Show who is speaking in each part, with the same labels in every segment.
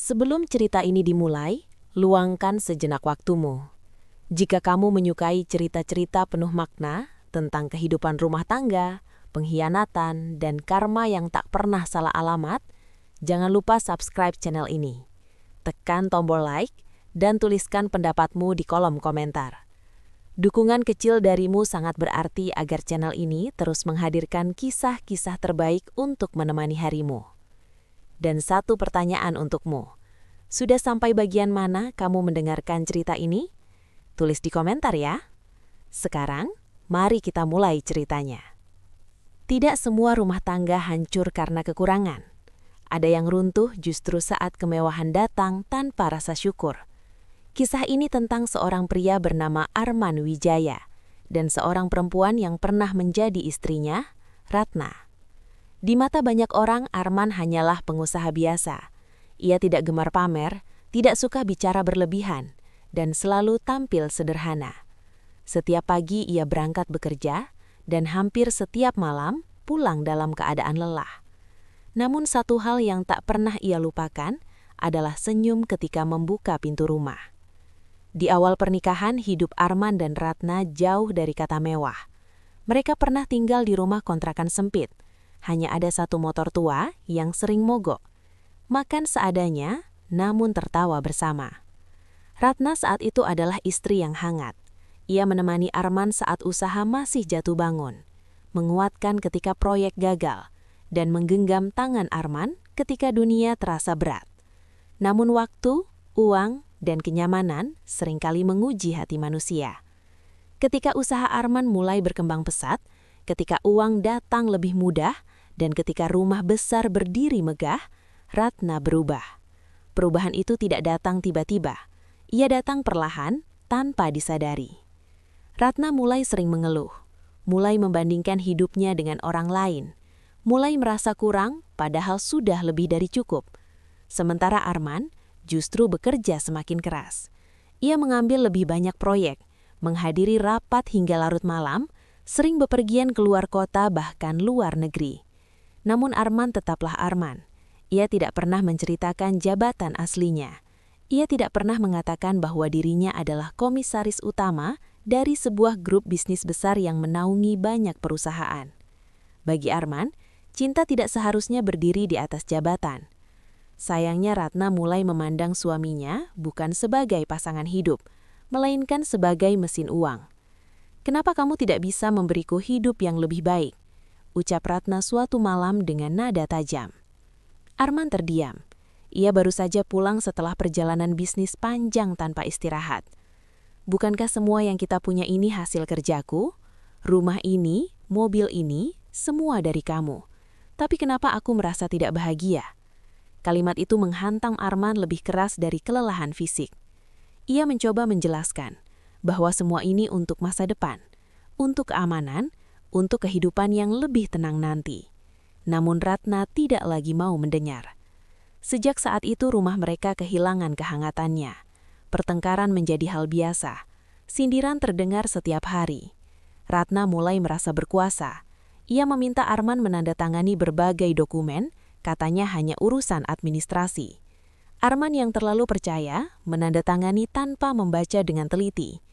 Speaker 1: Sebelum cerita ini dimulai, luangkan sejenak waktumu. Jika kamu menyukai cerita-cerita penuh makna tentang kehidupan rumah tangga, pengkhianatan, dan karma yang tak pernah salah alamat, jangan lupa subscribe channel ini. Tekan tombol like dan tuliskan pendapatmu di kolom komentar. Dukungan kecil darimu sangat berarti agar channel ini terus menghadirkan kisah-kisah terbaik untuk menemani harimu. Dan satu pertanyaan untukmu. Sudah sampai bagian mana kamu mendengarkan cerita ini? Tulis di komentar ya. Sekarang, mari kita mulai ceritanya. Tidak semua rumah tangga hancur karena kekurangan. Ada yang runtuh justru saat kemewahan datang tanpa rasa syukur. Kisah ini tentang seorang pria bernama Arman Wijaya dan seorang perempuan yang pernah menjadi istrinya, Ratna. Di mata banyak orang, Arman hanyalah pengusaha biasa. Ia tidak gemar pamer, tidak suka bicara berlebihan, dan selalu tampil sederhana. Setiap pagi ia berangkat bekerja, dan hampir setiap malam pulang dalam keadaan lelah. Namun satu hal yang tak pernah ia lupakan adalah senyum ketika membuka pintu rumah. Di awal pernikahan, hidup Arman dan Ratna jauh dari kata mewah. Mereka pernah tinggal di rumah kontrakan sempit. Hanya ada satu motor tua yang sering mogok. Makan seadanya, namun tertawa bersama. Ratna saat itu adalah istri yang hangat. Ia menemani Arman saat usaha masih jatuh bangun, menguatkan ketika proyek gagal, dan menggenggam tangan Arman ketika dunia terasa berat. Namun waktu, uang, dan kenyamanan seringkali menguji hati manusia. Ketika usaha Arman mulai berkembang pesat, ketika uang datang lebih mudah, dan ketika rumah besar berdiri megah, Ratna berubah. Perubahan itu tidak datang tiba-tiba. Ia datang perlahan, tanpa disadari. Ratna mulai sering mengeluh, mulai membandingkan hidupnya dengan orang lain, mulai merasa kurang padahal sudah lebih dari cukup. Sementara Arman justru bekerja semakin keras. Ia mengambil lebih banyak proyek, menghadiri rapat hingga larut malam, sering bepergian keluar kota bahkan luar negeri. Namun Arman tetaplah Arman. Ia tidak pernah menceritakan jabatan aslinya. Ia tidak pernah mengatakan bahwa dirinya adalah komisaris utama dari sebuah grup bisnis besar yang menaungi banyak perusahaan. Bagi Arman, cinta tidak seharusnya berdiri di atas jabatan. Sayangnya Ratna mulai memandang suaminya bukan sebagai pasangan hidup, melainkan sebagai mesin uang. "Kenapa kamu tidak bisa memberiku hidup yang lebih baik?" ucap Ratna suatu malam dengan nada tajam. Arman terdiam. Ia baru saja pulang setelah perjalanan bisnis panjang tanpa istirahat. "Bukankah semua yang kita punya ini hasil kerjaku? Rumah ini, mobil ini, semua dari kamu. Tapi kenapa aku merasa tidak bahagia?" Kalimat itu menghantam Arman lebih keras dari kelelahan fisik. Ia mencoba menjelaskan bahwa semua ini untuk masa depan, untuk keamanan, untuk kehidupan yang lebih tenang nanti. Namun Ratna tidak lagi mau mendengar. Sejak saat itu rumah mereka kehilangan kehangatannya. Pertengkaran menjadi hal biasa. Sindiran terdengar setiap hari. Ratna mulai merasa berkuasa. Ia meminta Arman menandatangani berbagai dokumen, katanya hanya urusan administrasi. Arman yang terlalu percaya menandatangani tanpa membaca dengan teliti.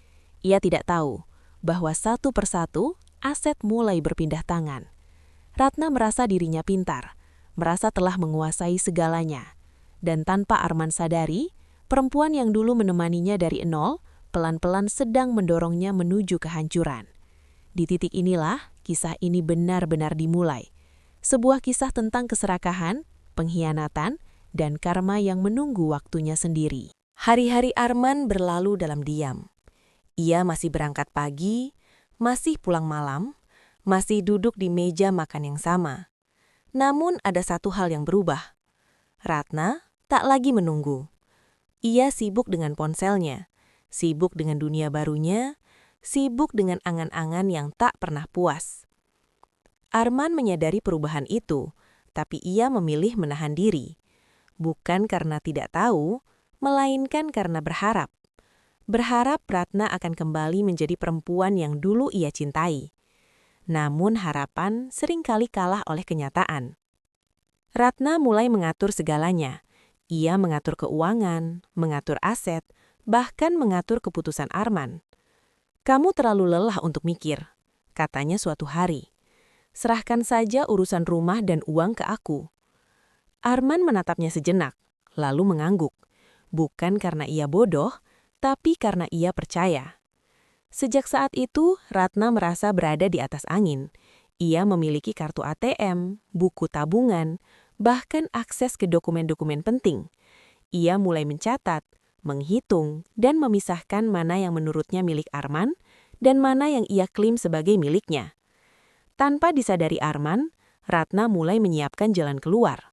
Speaker 1: Ia tidak tahu bahwa satu persatu aset mulai berpindah tangan. Ratna merasa dirinya pintar, merasa telah menguasai segalanya. Dan tanpa Arman sadari, perempuan yang dulu menemaninya dari nol, pelan-pelan sedang mendorongnya menuju kehancuran. Di titik inilah, kisah ini benar-benar dimulai. Sebuah kisah tentang keserakahan, pengkhianatan, dan karma yang menunggu waktunya sendiri. Hari-hari Arman berlalu dalam diam. Ia masih berangkat pagi, masih pulang malam, masih duduk di meja makan yang sama. Namun ada satu hal yang berubah. Ratna tak lagi menunggu. Ia sibuk dengan ponselnya, sibuk dengan dunia barunya, sibuk dengan angan-angan yang tak pernah puas. Arman menyadari perubahan itu, tapi ia memilih menahan diri. Bukan karena tidak tahu, melainkan karena berharap. Berharap Ratna akan kembali menjadi perempuan yang dulu ia cintai. Namun harapan seringkali kalah oleh kenyataan. Ratna mulai mengatur segalanya. Ia mengatur keuangan, mengatur aset, bahkan mengatur keputusan Arman. "Kamu terlalu lelah untuk mikir," katanya suatu hari. "Serahkan saja urusan rumah dan uang ke aku." Arman menatapnya sejenak, lalu mengangguk. Bukan karena ia bodoh, tapi karena ia percaya. Sejak saat itu, Ratna merasa berada di atas angin. Ia memiliki kartu ATM, buku tabungan, bahkan akses ke dokumen-dokumen penting. Ia mulai mencatat, menghitung, dan memisahkan mana yang menurutnya milik Arman dan mana yang ia klaim sebagai miliknya. Tanpa disadari Arman, Ratna mulai menyiapkan jalan keluar.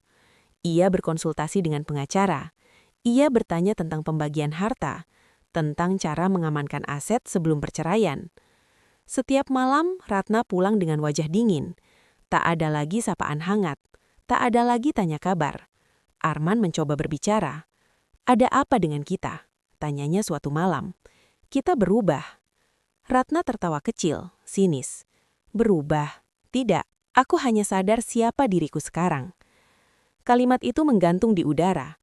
Speaker 1: Ia berkonsultasi dengan pengacara. Ia bertanya tentang pembagian harta, tentang cara mengamankan aset sebelum perceraian. Setiap malam, Ratna pulang dengan wajah dingin. Tak ada lagi sapaan hangat. Tak ada lagi tanya kabar. Arman mencoba berbicara. "Ada apa dengan kita?" tanyanya suatu malam. "Kita berubah." Ratna tertawa kecil, sinis. "Berubah? Tidak, aku hanya sadar siapa diriku sekarang." Kalimat itu menggantung di udara.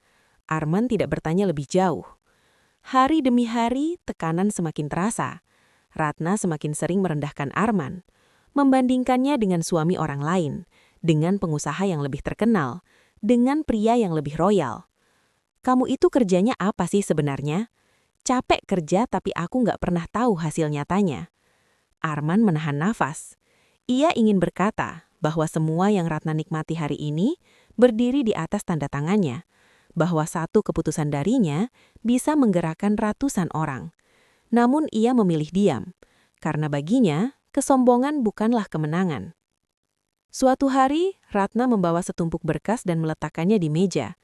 Speaker 1: Arman tidak bertanya lebih jauh. Hari demi hari, tekanan semakin terasa. Ratna semakin sering merendahkan Arman, membandingkannya dengan suami orang lain, dengan pengusaha yang lebih terkenal, dengan pria yang lebih royal. "Kamu itu kerjanya apa sih sebenarnya?" "Capek kerja tapi aku nggak pernah tahu hasil nyatanya." Arman menahan nafas. Ia ingin berkata bahwa semua yang Ratna nikmati hari ini berdiri di atas tanda tangannya, bahwa satu keputusan darinya bisa menggerakkan ratusan orang. Namun ia memilih diam, karena baginya kesombongan bukanlah kemenangan. Suatu hari, Ratna membawa setumpuk berkas dan meletakkannya di meja.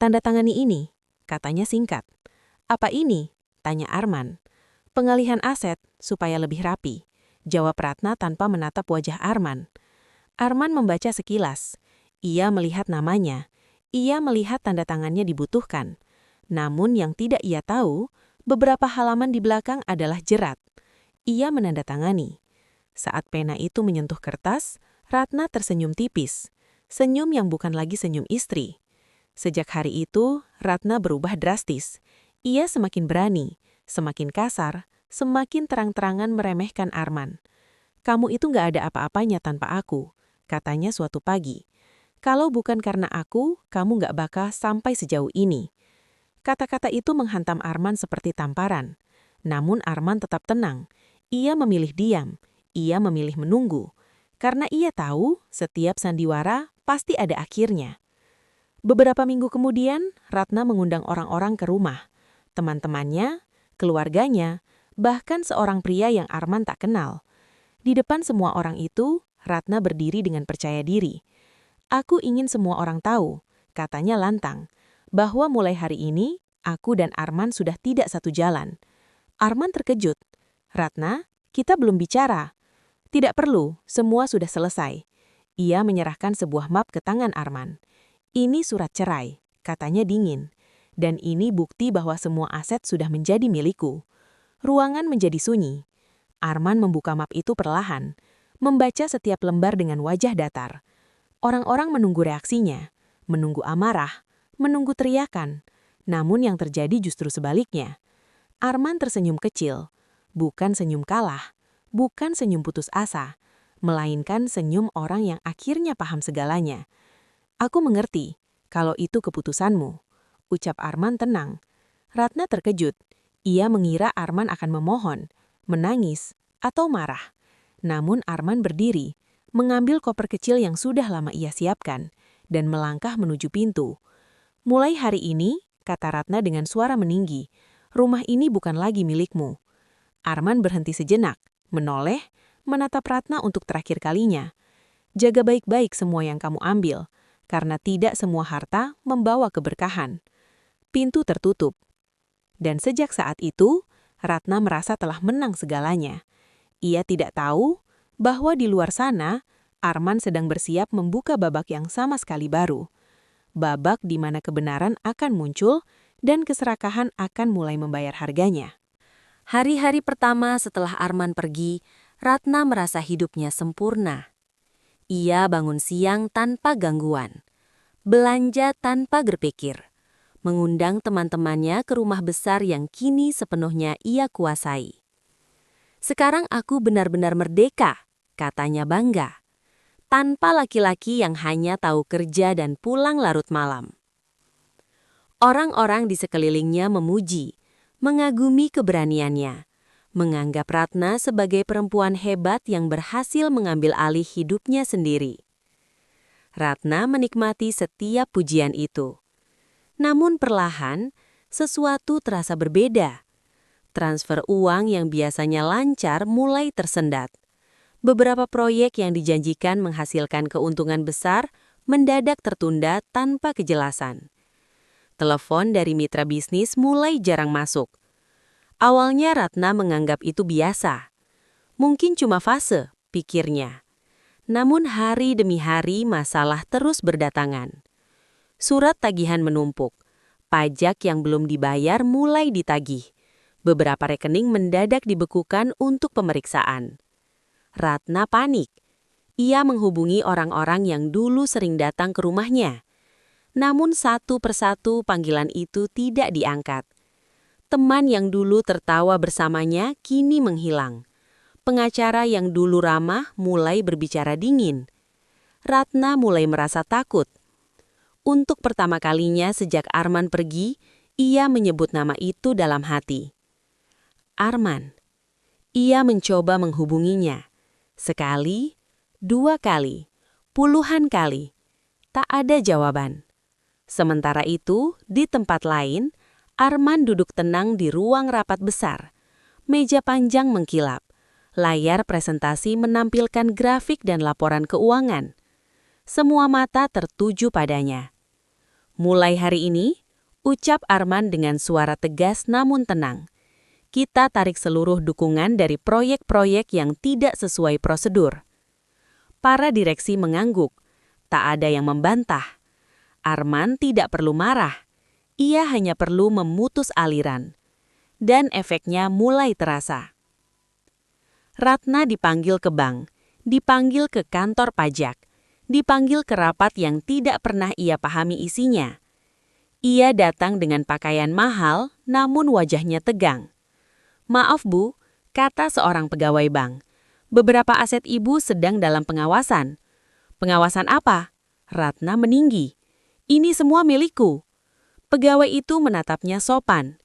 Speaker 1: "Tanda tangani ini," katanya singkat. "Apa ini?" tanya Arman. "Pengalihan aset, supaya lebih rapi," jawab Ratna tanpa menatap wajah Arman. Arman membaca sekilas. Ia melihat namanya. Ia melihat tanda tangannya dibutuhkan. Namun yang tidak ia tahu, beberapa halaman di belakang adalah jerat. Ia menandatangani. Saat pena itu menyentuh kertas, Ratna tersenyum tipis. Senyum yang bukan lagi senyum istri. Sejak hari itu, Ratna berubah drastis. Ia semakin berani, semakin kasar, semakin terang-terangan meremehkan Arman. "Kamu itu nggak ada apa-apanya tanpa aku," katanya suatu pagi. "Kalau bukan karena aku, kamu nggak bakal sampai sejauh ini." Kata-kata itu menghantam Arman seperti tamparan. Namun Arman tetap tenang. Ia memilih diam. Ia memilih menunggu. Karena ia tahu setiap sandiwara pasti ada akhirnya. Beberapa minggu kemudian, Ratna mengundang orang-orang ke rumah. Teman-temannya, keluarganya, bahkan seorang pria yang Arman tak kenal. Di depan semua orang itu, Ratna berdiri dengan percaya diri. "Aku ingin semua orang tahu," katanya lantang, "bahwa mulai hari ini, aku dan Arman sudah tidak satu jalan." Arman terkejut. "Ratna, kita belum bicara." "Tidak perlu, semua sudah selesai." Ia menyerahkan sebuah map ke tangan Arman. "Ini surat cerai," katanya dingin. "Dan ini bukti bahwa semua aset sudah menjadi milikku." Ruangan menjadi sunyi. Arman membuka map itu perlahan, membaca setiap lembar dengan wajah datar. Orang-orang menunggu reaksinya, menunggu amarah, menunggu teriakan. Namun yang terjadi justru sebaliknya. Arman tersenyum kecil, bukan senyum kalah, bukan senyum putus asa, melainkan senyum orang yang akhirnya paham segalanya. "Aku mengerti, kalau itu keputusanmu," ucap Arman tenang. Ratna terkejut. Ia mengira Arman akan memohon, menangis, atau marah. Namun Arman berdiri, mengambil koper kecil yang sudah lama ia siapkan, dan melangkah menuju pintu. "Mulai hari ini," kata Ratna dengan suara meninggi, "rumah ini bukan lagi milikmu." Arman berhenti sejenak, menoleh, menatap Ratna untuk terakhir kalinya. "Jaga baik-baik semua yang kamu ambil, karena tidak semua harta membawa keberkahan." Pintu tertutup. Dan sejak saat itu, Ratna merasa telah menang segalanya. Ia tidak tahu bahwa di luar sana, Arman sedang bersiap membuka babak yang sama sekali baru. Babak di mana kebenaran akan muncul dan keserakahan akan mulai membayar harganya. Hari-hari pertama setelah Arman pergi, Ratna merasa hidupnya sempurna. Ia bangun siang tanpa gangguan, belanja tanpa berpikir, mengundang teman-temannya ke rumah besar yang kini sepenuhnya ia kuasai. "Sekarang aku benar-benar merdeka," katanya bangga, "tanpa laki-laki yang hanya tahu kerja dan pulang larut malam." Orang-orang di sekelilingnya memuji, mengagumi keberaniannya, menganggap Ratna sebagai perempuan hebat yang berhasil mengambil alih hidupnya sendiri. Ratna menikmati setiap pujian itu. Namun perlahan, sesuatu terasa berbeda. Transfer uang yang biasanya lancar mulai tersendat. Beberapa proyek yang dijanjikan menghasilkan keuntungan besar mendadak tertunda tanpa kejelasan. Telepon dari mitra bisnis mulai jarang masuk. Awalnya Ratna menganggap itu biasa. Mungkin cuma fase, pikirnya. Namun hari demi hari masalah terus berdatangan. Surat tagihan menumpuk. Pajak yang belum dibayar mulai ditagih. Beberapa rekening mendadak dibekukan untuk pemeriksaan. Ratna panik. Ia menghubungi orang-orang yang dulu sering datang ke rumahnya. Namun satu persatu panggilan itu tidak diangkat. Teman yang dulu tertawa bersamanya kini menghilang. Pengacara yang dulu ramah mulai berbicara dingin. Ratna mulai merasa takut. Untuk pertama kalinya sejak Arman pergi, ia menyebut nama itu dalam hati. Arman. Ia mencoba menghubunginya. Sekali, 2 kali, puluhan kali. Tak ada jawaban. Sementara itu, di tempat lain, Arman duduk tenang di ruang rapat besar. Meja panjang mengkilap. Layar presentasi menampilkan grafik dan laporan keuangan. Semua mata tertuju padanya. "Mulai hari ini," ucap Arman dengan suara tegas namun tenang, "kita tarik seluruh dukungan dari proyek-proyek yang tidak sesuai prosedur." Para direksi mengangguk. Tak ada yang membantah. Arman tidak perlu marah. Ia hanya perlu memutus aliran. Dan efeknya mulai terasa. Ratna dipanggil ke bank, dipanggil ke kantor pajak, dipanggil ke rapat yang tidak pernah ia pahami isinya. Ia datang dengan pakaian mahal, namun wajahnya tegang. "Maaf Bu," kata seorang pegawai bank. "Beberapa aset Ibu sedang dalam pengawasan." "Pengawasan apa?" Ratna meninggi. "Ini semua milikku." Pegawai itu menatapnya sopan.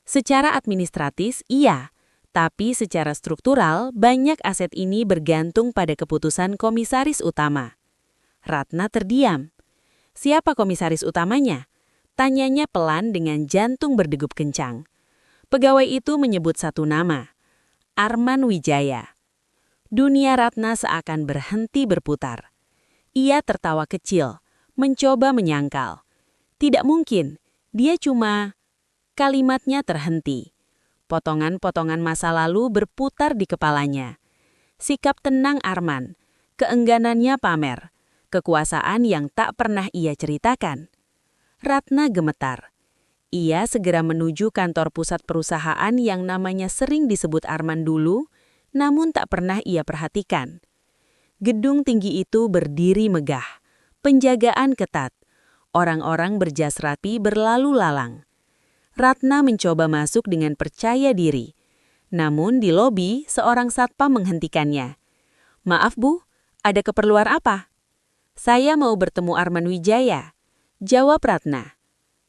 Speaker 1: "Secara administratif, iya. Tapi secara struktural, banyak aset ini bergantung pada keputusan komisaris utama." Ratna terdiam. "Siapa komisaris utamanya?" Tanyanya pelan dengan jantung berdegup kencang. Pegawai itu menyebut satu nama. Arman Wijaya. Dunia Ratna seakan berhenti berputar. Ia tertawa kecil, mencoba menyangkal. Tidak mungkin, dia cuma... Kalimatnya terhenti. Potongan-potongan masa lalu berputar di kepalanya. Sikap tenang Arman, keengganannya pamer, kekuasaan yang tak pernah ia ceritakan. Ratna gemetar. Ia segera menuju kantor pusat perusahaan yang namanya sering disebut Arman dulu, namun tak pernah ia perhatikan. Gedung tinggi itu berdiri megah, penjagaan ketat, orang-orang berjas rapi berlalu lalang. Ratna mencoba masuk dengan percaya diri. Namun di lobi, seorang satpam menghentikannya. "Maaf Bu, ada keperluan apa?" "Saya mau bertemu Arman Wijaya," jawab Ratna.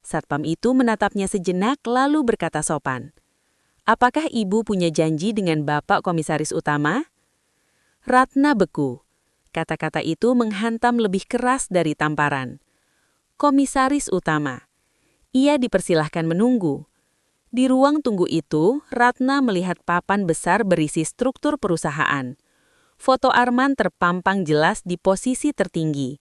Speaker 1: Satpam itu menatapnya sejenak lalu berkata sopan. "Apakah Ibu punya janji dengan Bapak Komisaris Utama?" Ratna beku. Kata-kata itu menghantam lebih keras dari tamparan. Komisaris Utama. Ia dipersilahkan menunggu. Di ruang tunggu itu, Ratna melihat papan besar berisi struktur perusahaan. Foto Arman terpampang jelas di posisi tertinggi.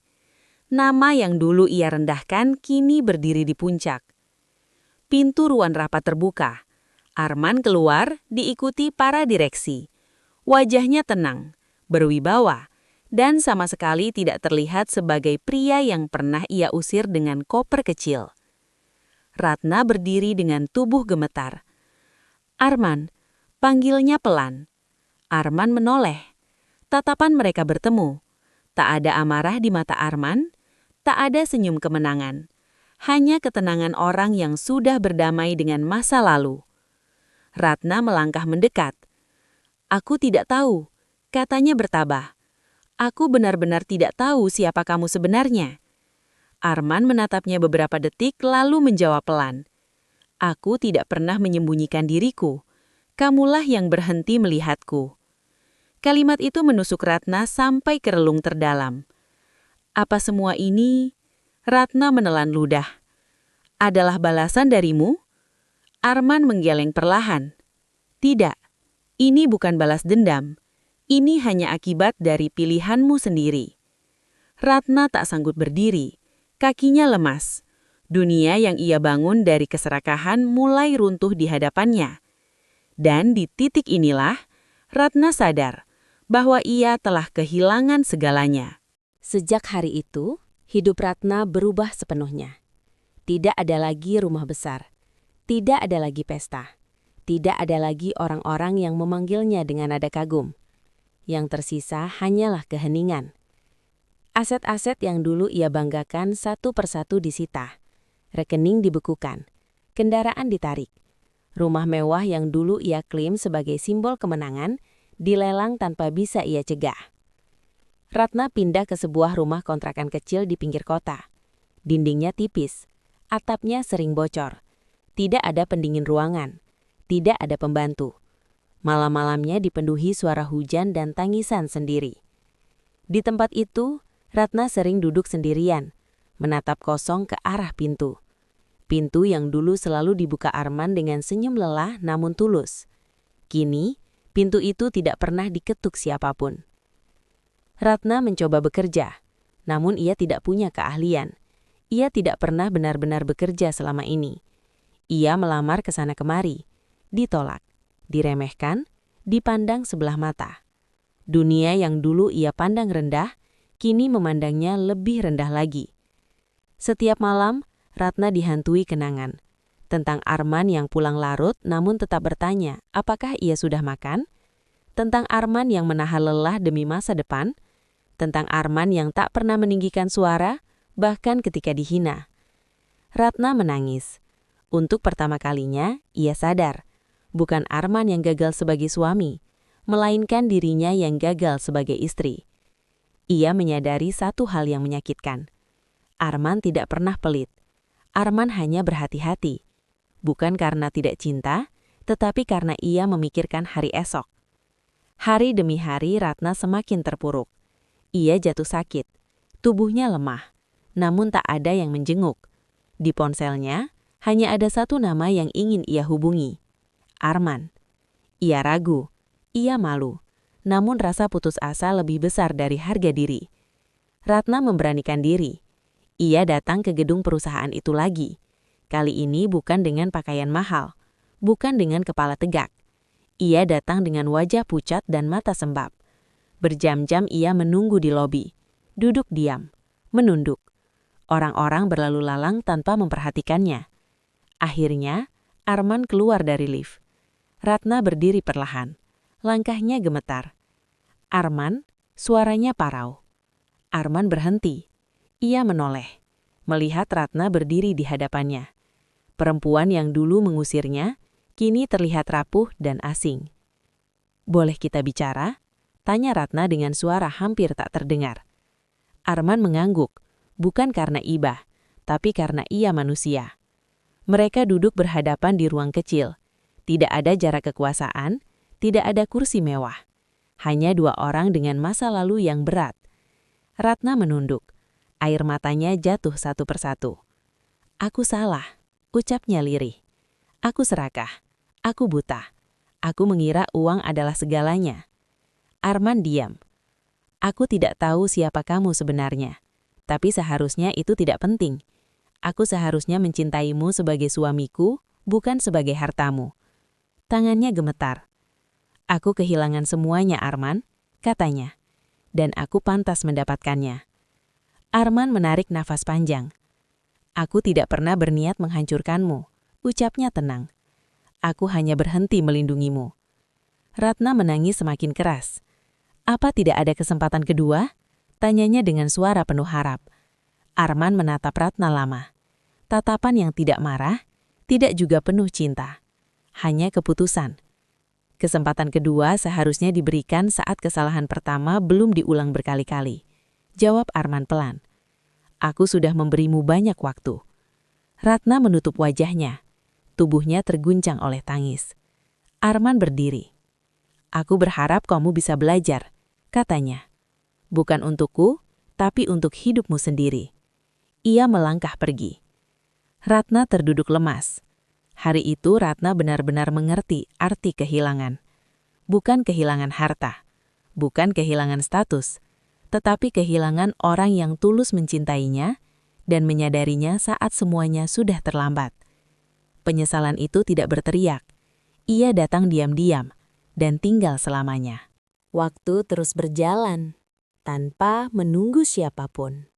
Speaker 1: Nama yang dulu ia rendahkan kini berdiri di puncak. Pintu ruang rapat terbuka. Arman keluar, diikuti para direksi. Wajahnya tenang, berwibawa, dan sama sekali tidak terlihat sebagai pria yang pernah ia usir dengan koper kecil. Ratna berdiri dengan tubuh gemetar. "Arman," panggilnya pelan. Arman menoleh. Tatapan mereka bertemu. Tak ada amarah di mata Arman, tak ada senyum kemenangan.
Speaker 2: hanya ketenangan orang yang sudah berdamai dengan masa lalu. Ratna melangkah mendekat. "Aku tidak tahu," katanya bertabah. "Aku benar-benar tidak tahu siapa kamu sebenarnya." Arman menatapnya beberapa detik lalu menjawab pelan. "Aku tidak pernah menyembunyikan diriku. Kamulah yang berhenti melihatku." Kalimat itu menusuk Ratna sampai ke relung terdalam. "Apa semua ini?" Ratna menelan ludah. "Adalah balasan darimu?" Arman menggeleng perlahan. "Tidak, ini bukan balas dendam. Ini hanya akibat dari pilihanmu sendiri." Ratna tak sanggup berdiri. Kakinya lemas. Dunia yang ia bangun dari keserakahan mulai runtuh di hadapannya. Dan di titik inilah, Ratna sadar bahwa ia telah kehilangan segalanya.
Speaker 1: Sejak hari itu, hidup Ratna berubah sepenuhnya. Tidak ada lagi rumah besar. Tidak ada lagi pesta. Tidak ada lagi orang-orang yang memanggilnya dengan nada kagum. Yang tersisa hanyalah keheningan. Aset-aset yang dulu ia banggakan satu persatu disita. Rekening dibekukan. Kendaraan ditarik. Rumah mewah yang dulu ia klaim sebagai simbol kemenangan dilelang tanpa bisa ia cegah. Ratna pindah ke sebuah rumah kontrakan kecil di pinggir kota. Dindingnya tipis. Atapnya sering bocor. Tidak ada pendingin ruangan. Tidak ada pembantu. Malam-malamnya dipenuhi suara hujan dan tangisan sendiri. Di tempat itu, Ratna sering duduk sendirian, menatap kosong ke arah pintu. Pintu yang dulu selalu dibuka Arman dengan senyum lelah namun tulus. Kini, pintu itu tidak pernah diketuk siapapun. Ratna mencoba bekerja, namun ia tidak punya keahlian. Ia tidak pernah benar-benar bekerja selama ini. Ia melamar ke sana kemari, ditolak, diremehkan, dipandang sebelah mata. Dunia yang dulu ia pandang rendah, kini memandangnya lebih rendah lagi. Setiap malam, Ratna dihantui kenangan. Tentang Arman yang pulang larut namun tetap bertanya, apakah ia sudah makan? Tentang Arman yang menahan lelah demi masa depan? Tentang Arman yang tak pernah meninggikan suara, bahkan ketika dihina. Ratna menangis. Untuk pertama kalinya, ia sadar, bukan Arman yang gagal sebagai suami, melainkan dirinya yang gagal sebagai istri. Ia menyadari satu hal yang menyakitkan. Arman tidak pernah pelit. Arman hanya berhati-hati. Bukan karena tidak cinta, tetapi karena ia memikirkan hari esok. Hari demi hari Ratna semakin terpuruk. Ia jatuh sakit. Tubuhnya lemah. Namun tak ada yang menjenguk. Di ponselnya, hanya ada satu nama yang ingin ia hubungi. Arman. Ia ragu. Ia malu. Namun rasa putus asa lebih besar dari harga diri. Ratna memberanikan diri. Ia datang ke gedung perusahaan itu lagi. Kali ini bukan dengan pakaian mahal. Bukan dengan kepala tegak. Ia datang dengan wajah pucat dan mata sembab. Berjam-jam ia menunggu di lobi. Duduk diam. Menunduk. Orang-orang berlalu lalang tanpa memperhatikannya. Akhirnya, Arman keluar dari lift. Ratna berdiri perlahan. Langkahnya gemetar. Arman, suaranya parau. Arman berhenti. Ia menoleh. Melihat Ratna berdiri di hadapannya. Perempuan yang dulu mengusirnya, kini terlihat rapuh dan asing. "Boleh kita bicara?" tanya Ratna dengan suara hampir tak terdengar. Arman mengangguk, bukan karena iba, tapi karena ia manusia. Mereka duduk berhadapan di ruang kecil. Tidak ada jarak kekuasaan, tidak ada kursi mewah. Hanya dua orang dengan masa lalu yang berat. Ratna menunduk. Air matanya jatuh satu persatu. "Aku salah," ucapnya lirih. "Aku serakah. Aku buta. Aku mengira uang adalah segalanya." Arman diam. "Aku tidak tahu siapa kamu sebenarnya. Tapi seharusnya itu tidak penting. Aku seharusnya mencintaimu sebagai suamiku, bukan sebagai hartamu." Tangannya gemetar. "Aku kehilangan semuanya, Arman," katanya. "Dan aku pantas mendapatkannya." Arman menarik nafas panjang. "Aku tidak pernah berniat menghancurkanmu," ucapnya tenang. "Aku hanya berhenti melindungimu." Ratna menangis semakin keras. "Apa tidak ada kesempatan kedua?" tanyanya dengan suara penuh harap. Arman menatap Ratna lama. Tatapan yang tidak marah, tidak juga penuh cinta. Hanya keputusan. Kesempatan kedua seharusnya diberikan saat kesalahan pertama belum diulang berkali-kali. Jawab Arman pelan. Aku sudah memberimu banyak waktu. Ratna menutup wajahnya. Tubuhnya terguncang oleh tangis. Arman berdiri. Aku berharap kamu bisa belajar, katanya. Bukan untukku, tapi untuk hidupmu sendiri. Ia melangkah pergi. Ratna terduduk lemas. Hari itu Ratna benar-benar mengerti arti kehilangan. Bukan kehilangan harta, bukan kehilangan status, tetapi kehilangan orang yang tulus mencintainya dan menyadarinya saat semuanya sudah terlambat. Penyesalan itu tidak berteriak. Ia datang diam-diam dan tinggal selamanya. Waktu terus berjalan, tanpa menunggu siapapun.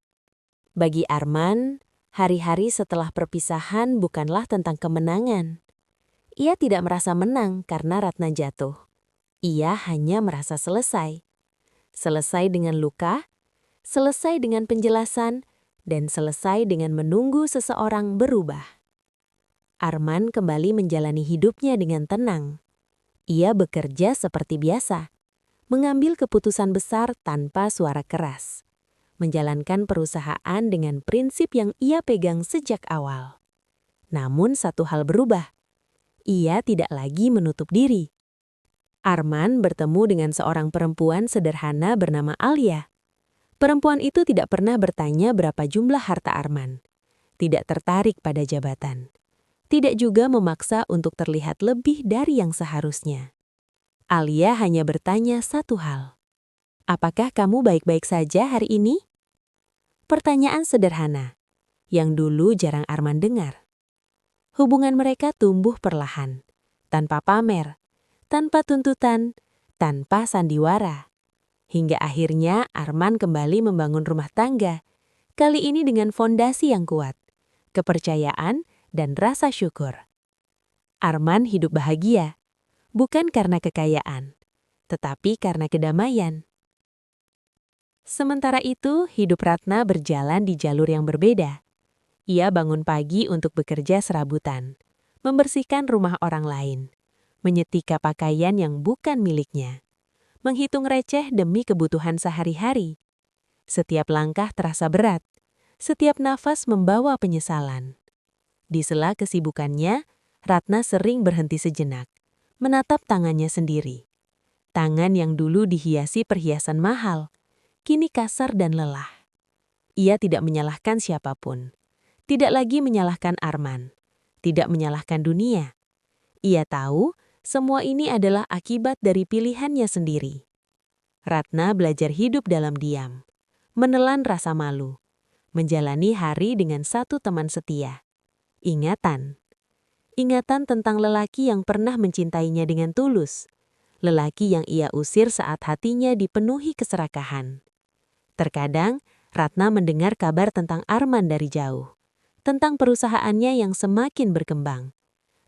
Speaker 1: Bagi Arman, hari-hari setelah perpisahan bukanlah tentang kemenangan. Ia tidak merasa menang karena Ratna jatuh. Ia hanya merasa selesai. Selesai dengan luka, selesai dengan penjelasan, dan selesai dengan menunggu seseorang berubah. Arman kembali menjalani hidupnya dengan tenang. Ia bekerja seperti biasa, mengambil keputusan besar tanpa suara keras, menjalankan perusahaan dengan prinsip yang ia pegang sejak awal. Namun satu hal berubah, ia tidak lagi menutup diri. Arman bertemu dengan seorang perempuan sederhana bernama Alia. Perempuan itu tidak pernah bertanya berapa jumlah harta Arman, tidak tertarik pada jabatan. Tidak juga memaksa untuk terlihat lebih dari yang seharusnya. Alia hanya bertanya satu hal. Apakah kamu baik-baik saja hari ini? Pertanyaan sederhana, yang dulu jarang Arman dengar. Hubungan mereka tumbuh perlahan, tanpa pamer, tanpa tuntutan, tanpa sandiwara. Hingga akhirnya Arman kembali membangun rumah tangga, kali ini dengan fondasi yang kuat, kepercayaan, dan rasa syukur. Arman hidup bahagia, bukan karena kekayaan, tetapi karena kedamaian. Sementara itu, hidup Ratna berjalan di jalur yang berbeda. Ia bangun pagi untuk bekerja serabutan, membersihkan rumah orang lain, menyetrika pakaian yang bukan miliknya, menghitung receh demi kebutuhan sehari-hari. Setiap langkah terasa berat, setiap nafas membawa penyesalan. Di sela kesibukannya, Ratna sering berhenti sejenak, menatap tangannya sendiri. Tangan yang dulu dihiasi perhiasan mahal, kini kasar dan lelah. Ia tidak menyalahkan siapapun, tidak lagi menyalahkan Arman, tidak menyalahkan dunia. Ia tahu semua ini adalah akibat dari pilihannya sendiri. Ratna belajar hidup dalam diam, menelan rasa malu, menjalani hari dengan satu teman setia. Ingatan tentang lelaki yang pernah mencintainya dengan tulus, lelaki yang ia usir saat hatinya dipenuhi keserakahan. Terkadang, Ratna mendengar kabar tentang Arman dari jauh, tentang perusahaannya yang semakin berkembang,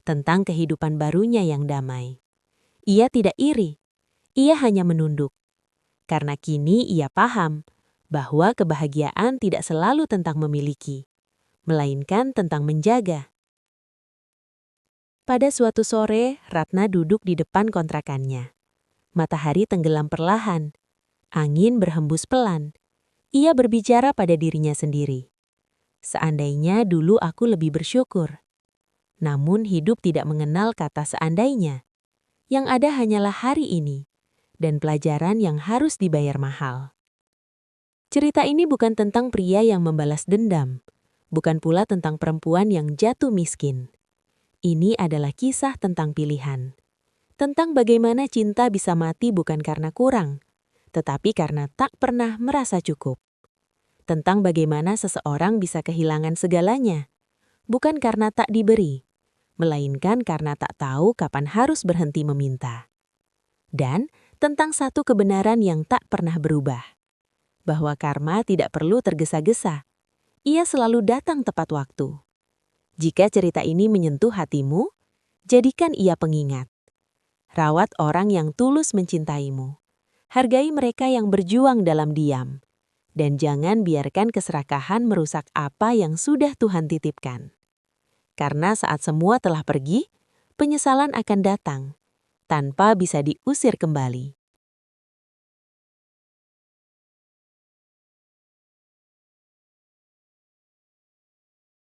Speaker 1: tentang kehidupan barunya yang damai. Ia tidak iri, ia hanya menunduk. Karena kini ia paham bahwa kebahagiaan tidak selalu tentang memiliki, melainkan tentang menjaga. Pada suatu sore, Ratna duduk di depan kontrakannya. Matahari tenggelam perlahan, angin berhembus pelan. Ia berbicara pada dirinya sendiri. Seandainya dulu aku lebih bersyukur. Namun hidup tidak mengenal kata seandainya. Yang ada hanyalah hari ini, dan pelajaran yang harus dibayar mahal. Cerita ini bukan tentang pria yang membalas dendam, bukan pula tentang perempuan yang jatuh miskin. Ini adalah kisah tentang pilihan. Tentang bagaimana cinta bisa mati bukan karena kurang, tetapi karena tak pernah merasa cukup. Tentang bagaimana seseorang bisa kehilangan segalanya, bukan karena tak diberi, melainkan karena tak tahu kapan harus berhenti meminta. Dan tentang satu kebenaran yang tak pernah berubah, bahwa karma tidak perlu tergesa-gesa. Ia selalu datang tepat waktu. Jika cerita ini menyentuh hatimu, jadikan ia pengingat. Rawat orang yang tulus mencintaimu. Hargai mereka yang berjuang dalam diam. Dan jangan biarkan keserakahan merusak apa yang sudah Tuhan titipkan. Karena saat semua telah pergi, penyesalan akan datang, tanpa bisa diusir kembali.